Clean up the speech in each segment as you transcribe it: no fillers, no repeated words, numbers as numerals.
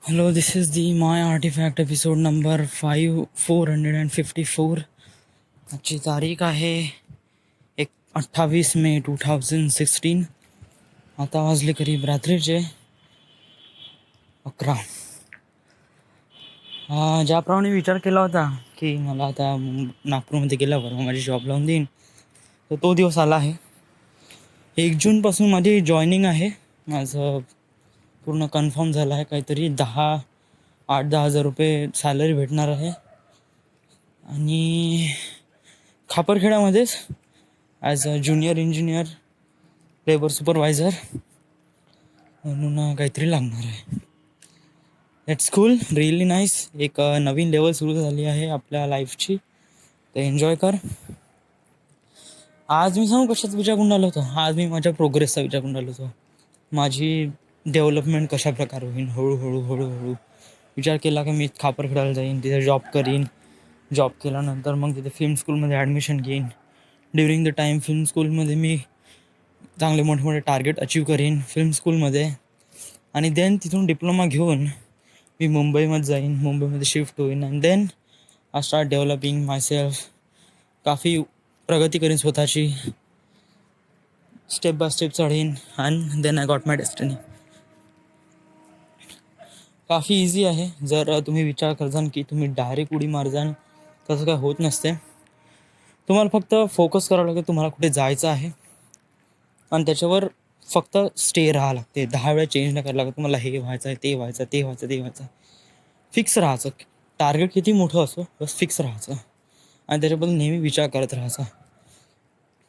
Hello, this is the My Artifact episode number 454. आजची तारीख आहे 28 मे 2016. आता वाजले करीब रात्रीचे 11. ज्याप्रमाणे विचार केला होता की मला आता नागपूरमध्ये गेल्यावर माझी जॉब लावून देईन, तर तो दिवस आला आहे. 1 जूनपासून माझी जॉईनिंग आहे. माझं पूर्ण कन्फर्म झालं आहे. काहीतरी 8-10 हजार रुपये सॅलरी भेटणार आहे आणि खापरखेड्यामध्येच as a junior engineer labour supervisor म्हणून काहीतरी लागणार आहे. It's cool, really nice. एक नवीन लेवल सुरू झाली आहे आपल्या लाईफची, तर एन्जॉय कर. आज मी सांगू कशाचा विचार करून आलो होतो. आज मी माझ्या प्रोग्रेसचा विचार करून आलो होतो. माझी डेव्हलपमेंट कशा प्रकारे होईल. हळूहळू विचार केला की मी खापरखेड्याला जाईन, तिथे जॉब करीन. जॉब केल्यानंतर मग तिथे फिल्म स्कूलमध्ये ॲडमिशन घेईन. ड्युरिंग द टाईम फिल्म स्कूलमध्ये मी चांगले मोठे टार्गेट अचीव करीन फिल्म स्कूलमध्ये. आणि देन तिथून डिप्लोमा घेऊन मी मुंबईमध्ये जाईन, मुंबईमध्ये शिफ्ट होईन. And then I start developing myself. काफ़ी प्रगती करीन स्वतःची, स्टेप बाय स्टेप चढीन. And then I got my destiny. काफ़ी इझी आहे. जर तुम्ही विचार करजाल की तुम्ही डायरेक्ट उडी मारजाल, तसं काय होत नसते. तुम्हाला फक्त फोकस करावं लागेल तुम्हाला कुठे जायचं आहे, आणि त्याच्यावर फक्त स्टे राहावं लागते. 10 वेळा चेंज नाही करायला लागत. तुम्हाला हे व्हायचं आहे, ते व्हायचं, ते व्हायचं, ते व्हायचं. फिक्स राहायचं. टार्गेट किती मोठं असो, बस फिक्स राहायचं आणि त्याच्याबद्दल नेहमी विचार करत राहायचा.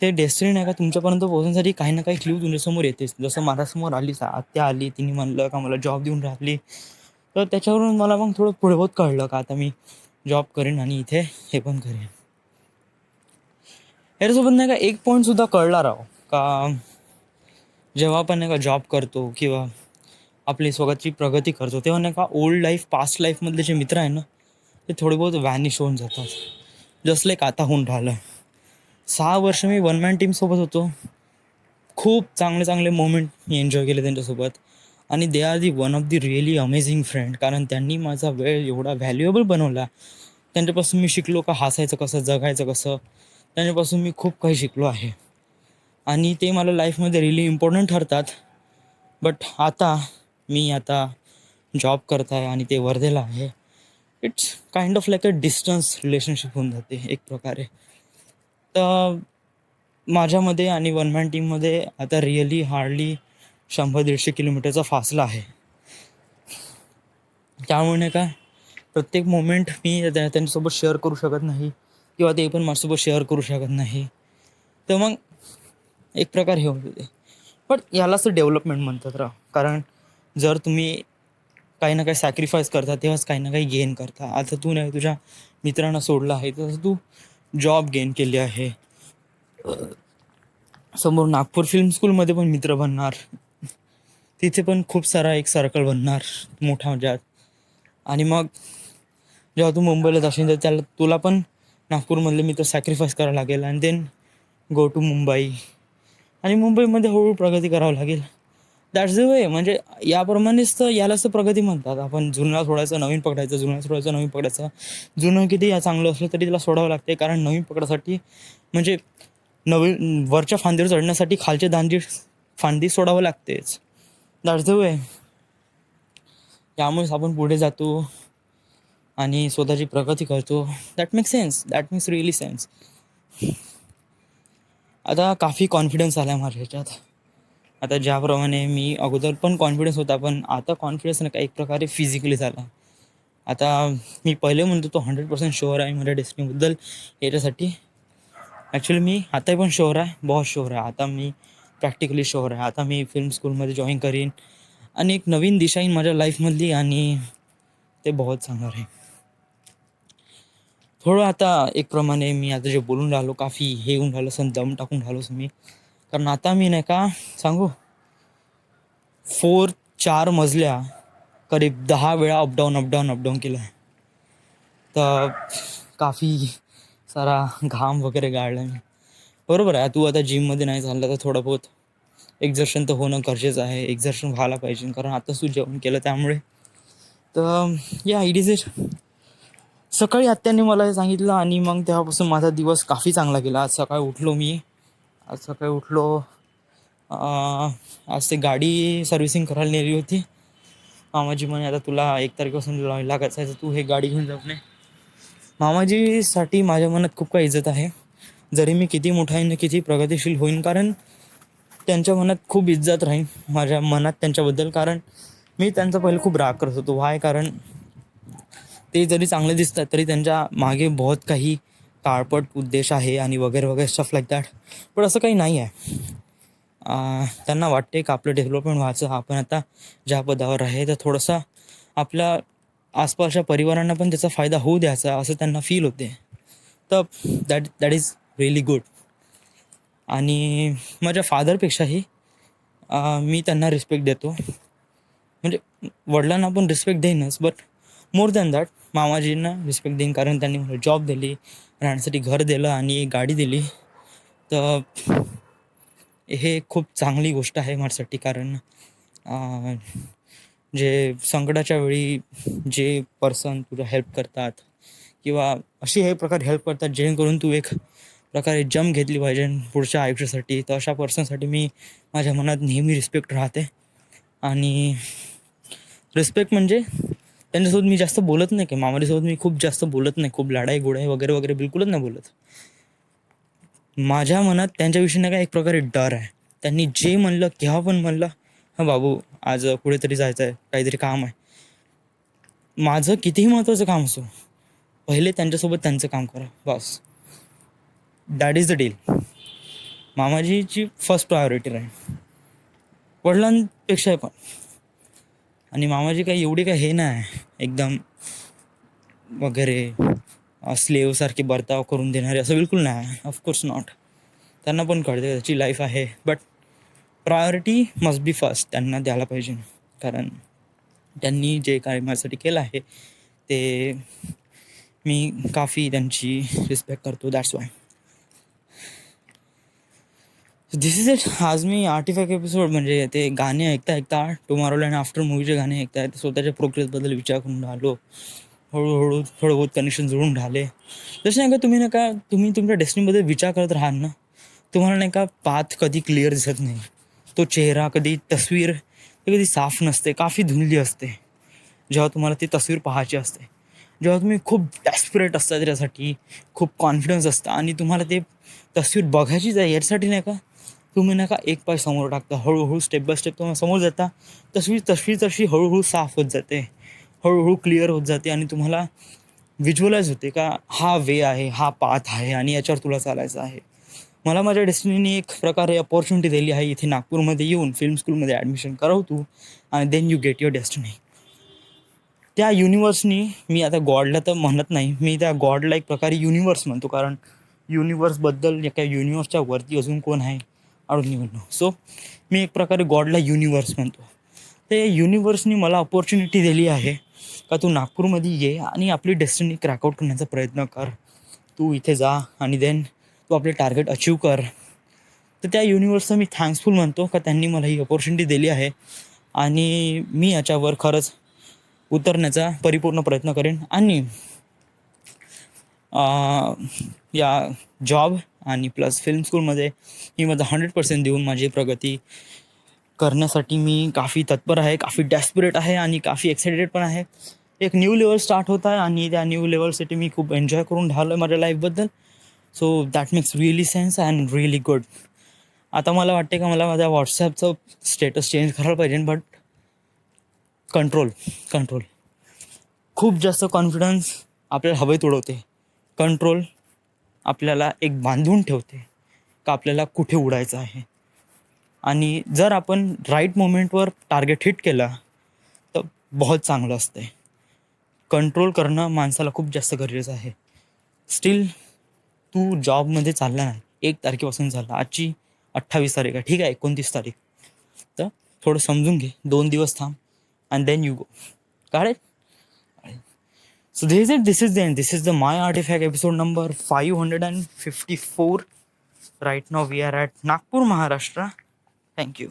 ते डेस्टिनी नाही का तुमच्यापर्यंत पोहोचण्यासाठी काही ना काही क्ल्यू तुमच्यासमोर येतेच. जसं माझ्यासमोर आली, आत्या आली, तिने म्हणलं का मला जॉब देऊन राहिली, तर त्याच्यावरून मला मग थोडं पुढे बहुत कळलं का आता मी जॉब करेन आणि इथे हे पण करेन. याच्यासोबत नाही का एक पॉईंटसुद्धा कळला राव का जेव्हा आपण नाही का जॉब करतो किंवा आपली स्वतःची प्रगती करतो, तेव्हा नाही का ओल्ड लाईफ, पास्ट लाईफमधले जे मित्र आहे ना, ते थोडे बहुत व्हॅनिश होऊन जातात. जस्ट लाईक आता होऊन राहिलं. 6 वर्ष मी वन मॅन टीमसोबत होतो. खूप चांगले मोमेंट मी एन्जॉय केले त्यांच्यासोबत. आणि they are the one of the really amazing friend. कारण त्यांनी माझा वेळ एवढा व्हॅल्युएबल बनवला. त्यांच्यापासून मी शिकलो का हसायचं कसं, जगायचं कसं. त्यांच्यापासून मी खूप काही शिकलो आहे आणि ते मला लाईफमध्ये रिअली इम्पॉर्टंट ठरतात. बट आता मी जॉब करत आहे आणि ते वर्धेला आहे. It's kind of like a distance relationship होऊन जाते एक प्रकारे. तर माझ्यामध्ये आणि वन मॅन टीममध्ये आता रिअली हार्डली 100-150 किलोमीटरचा फासला आहे. त्यामुळे नाही का प्रत्येक मोमेंट मी त्यांच्यासोबत शेअर करू शकत नाही किंवा ते पण माझ्यासोबत शेअर करू शकत नाही. तर मग एक प्रकार हे होते. बट यालाच डेव्हलपमेंट म्हणतात राव. कारण जर तुम्ही काही ना काही सॅक्रिफाईस करता, तेव्हाच काही ना काही गेन करता. आता तू नाही तुझ्या मित्रांना सोडलं आहे, तसं तू जॉब गेन केली आहे. समोर नागपूर फिल्म स्कूलमध्ये पण मित्र बनणार, तिथे पण खूप सारा एक सर्कल बनणार मोठा म्हणजे. आणि मग जेव्हा तू मुंबईला जाशील तर तुला पण नागपूरमधले मित्र सॅक्रिफाईस करावं लागेल. And then go to Mumbai, आणि मुंबईमध्ये हळूहळू प्रगती करावं लागेल. That's the way. म्हणजे याप्रमाणेच तर यालाच तर प्रगती म्हणतात. आपण जुनं सोडायचं, नवीन पकडायचं, जुनं सोडायचं, नवीन पकडायचं. जुनं किती चांगलं असलं तरी त्याला सोडावं लागते, कारण नवीन पकडासाठी म्हणजे नवीन वरच्या फांदीवर चढण्यासाठी खालच्या फांदी सोडावं लागतेच. दॅट्स द वे. त्यामुळेच आपण पुढे जातो आणि स्वतःची प्रगती करतो. That makes sense, that makes really sense. आता काफी कॉन्फिडन्स आला आहे माझ्या ह्याच्यात. आता ज्याप्रमाणे मी अगोदर पण कॉन्फिडन्स होता, पण आता कॉन्फिडन्स नाही का एक प्रकारे फिजिकली झाला. आता मी पहिले म्हणतो तो 100% शुअर आहे माझ्या डेस्टिनीबद्दल. याच्यासाठी ॲक्च्युली मी आता पण शुअर आहे, बहुत शुअर आहे. आता मी प्रॅक्टिकली शुअर आहे. आता मी फिल्म स्कूलमध्ये जॉईन करीन आणि एक नवीन दिशा येईन माझ्या लाईफमधली, आणि ते बहुत चांगलं आहे. थोडं आता एक प्रमाणे मी आता जे बोलून राहिलो काफी हे येऊन राहिलो, दम टाकून राहिलो मी. कारण आता मी नाही का सांगू 4 मजल्या करीब 10 वेळा अपडाऊन केलं आहे. तर काफी सारा घाम वगैरे गाळला मी. बरोबर आहे. तू आता जिममध्ये नाही चालला तर थोडं बहुत एक्झर्शन तर होणं गरजेचं आहे. एक्झर्शन व्हायला पाहिजे, कारण आताच तू जेवण केलं त्यामुळे तर या इट इज इट. सकाळी आत्याने मला हे सांगितलं आणि मग तेव्हापासून माझा दिवस काफी चांगला गेला. आज सकाळी उठलो. आज ते गाडी सर्व्हिसिंग करायला नेली होती. मामाजी म्हणे आता तुला 1 तारखेपासून लागायचं आहे, तर तू हे गाडी घेऊन जाऊ नये. मामाजीसाठी माझ्या मनात खूप काही इज्जत आहे. जरी मी किती मोठा आहे ना, किती प्रगतिशील होईन, कारण त्यांच्या मनात खूप इज्जत राहील माझ्या मनात त्यांच्याबद्दल. कारण मी त्यांचा पहिले खूप राग करत होतो. व्हाय? कारण ते जरी चांगले दिसतात तरी त्यांच्या मागे बहुत काही काळपट उद्देश आहे आणि वगैरे वगैरे स्टफ लाईक दॅट. पण असं काही नाही आहे. त्यांना वाटते की आपलं डेव्हलपमेंट व्हायचं, आपण आता ज्या पदावर आहे तर थोडंसं आपल्या आसपासच्या परिवारांना पण त्याचा फायदा होऊ द्यायचा, असं त्यांना फील होते. तर दॅट इज रिअली गुड. आणि माझ्या फादरपेक्षाही मी त्यांना रिस्पेक्ट देतो. म्हणजे वडिलांना पण रिस्पेक्ट देईनच, बट मोर दॅन दॅट मामाजींना रिस्पेक्ट देईन. कारण त्यांनी मला जॉब दिली, राहण्यासाठी घर दिलं आणि एक गाडी दिली. तर हे खूप चांगली गोष्ट आहे माझ्यासाठी. कारण जे संकटाच्या वेळी जे पर्सन तुझा हेल्प करतात किंवा अशी हे प्रकारे हेल्प करतात जेणेकरून तू एक प्रकारे जम घेतली पाहिजे पुढच्या आयुष्यासाठी, तर अशा पर्सनसाठी मी माझ्या मनात नेहमी रिस्पेक्ट राहते. आणि रिस्पेक्ट म्हणजे त्यांच्यासोबत मी जास्त बोलत नाही, की मामाजीसोबत मी खूप जास्त बोलत नाही, खूप लाडाई गोडाई वगैरे वगैरे बिलकुलच नाही बोलत. माझ्या मनात त्यांच्याविषयी काय एक प्रकारे डर आहे. त्यांनी जे म्हणलं, केव्हा पण म्हणलं, हां बाबू आज कुठेतरी जायचं आहे, काहीतरी काम आहे, माझं कितीही महत्त्वाचं काम असो, पहिले त्यांच्यासोबत त्यांचं काम करा, बस. That is the deal. मामाजीची फर्स्ट प्रायोरिटी राहील वडिलांपेक्षा पण. आणि मामाजी काही एवढी काही हे नाही एकदम वगैरे स्लेवसारखे बर्ताव करून देणारे, असं बिलकुल नाही. Of course not. त्यांना पण कळते त्याची लाईफ आहे, but priority must be first त्यांना द्यायला पाहिजे. कारण त्यांनी जे काय माझ्यासाठी केलं आहे ते मी काफी त्यांची रिस्पेक्ट करतो. That's why. This is it. आज मी आर्टिफॅक्ट एपिसोड म्हणजे ते गाणे ऐकता टुमॉरोलँड आफ्टर मूवीचे गाणे ऐकता स्वतःच्या प्रोग्रेसबद्दल विचार करून राहिलो. हळूहळू थोडं बहुत कनेक्शन जुळून राहिले. जसे नाही का तुम्ही तुमच्या डेस्टिनीबद्दल विचार करत राहाल ना, तुम्हाला नाही का पाथ कधी क्लिअर दिसत नाही. तो चेहरा कधी तस्वीर कधी साफ नसते, काफी धुंदली असते. जेव्हा तुम्हाला ती तस्वीर पाहायची असते, जेव्हा तुम्ही खूप डॅस्परेट असता त्याच्यासाठी, खूप कॉन्फिडन्स असता आणि तुम्हाला ते तस्वीर बघायचीच आहे, याच्यासाठी नाही का तुम्ही नाही का एक पाय समोर टाकता, हळूहळू स्टेप बाय स्टेप तुम्हाला समोर जाता. तस्वीर तशी हळूहळू साफ होत जाते, हळूहळू क्लिअर होत जाते आणि तुम्हाला व्हिज्युअलाइज होते का हा वे आहे, हा पाथ आहे आणि याच्यावर तुला चालायचं आहे. मला माझ्या डेस्टिनीने एक प्रकारे अपॉर्च्युनिटी दिली आहे इथे नागपूरमध्ये येऊन फिल्म स्कूलमध्ये ॲडमिशन करावं तू आणि then you get your destiny. त्या युनिवर्सनी, मी आता गॉडला तर म्हणत नाही, मी त्या गॉडला एक प्रकारे युनिवर्स म्हणतो. कारण युनिवर्सबद्दल एका युनिवर्सच्या वरती अजून कोण आहे I don't even know. So मी एक प्रकारे गॉडला युनिवर्स म्हणतो. ते युनिवर्सनी मला अपॉर्च्युनिटी दिली आहे का तू नागपूरमध्ये ये आणि आपली डेस्टिनी क्रॅकआउट करण्याचा प्रयत्न कर. तू इथे जा आणि देन तू आपले टार्गेट अचीव कर. तर त्या युनिवर्सचं मी थँक्सफुल म्हणतो का त्यांनी मला ही अपॉर्च्युनिटी दिली आहे आणि मी याच्यावर खरंच उतरण्याचा परिपूर्ण प्रयत्न करेन. आणि या जॉब आणि प्लस फिल्म स्कूलमध्ये मी माझा 100% देऊन माझी प्रगती करण्यासाठी मी काफी तत्पर आहे, काफी डॅस्परेट आहे आणि काफी एक्सायटेड पण आहे. एक न्यू लेवल स्टार्ट होत आहे आणि त्या न्यू लेवलसाठी मी खूप एन्जॉय करून राहिलो आहे माझ्या लाईफबद्दल. So that makes really sense and really good. आता मला वाटते का मला माझ्या व्हॉट्सॲपचं स्टेटस चेंज करायला पाहिजे, बट कंट्रोल खूप जास्त कॉन्फिडन्स आपल्याला हवेत उडवते. कंट्रोल आपल्याला एक बांधून ठेवते का आपल्याला कुठे उडायचं आहे. आणि जर आपण राईट मोमेंटवर टार्गेट हिट केला तर बहुत चांगलं असते. कंट्रोल करणं माणसाला खूप जास्त गरजेचं आहे. स्टील तू जॉबमध्ये चालला नाही, 1 तारखेपासून झाला, आजची 28 तारीख आहे, ठीक आहे 29 तारीख, तर थोडं समजून घे, 2 दिवस थांब अँड देन यू गो. काढेल. So this is the My Artifact episode number 554. Right now we are at Nagpur, Maharashtra. Thank you.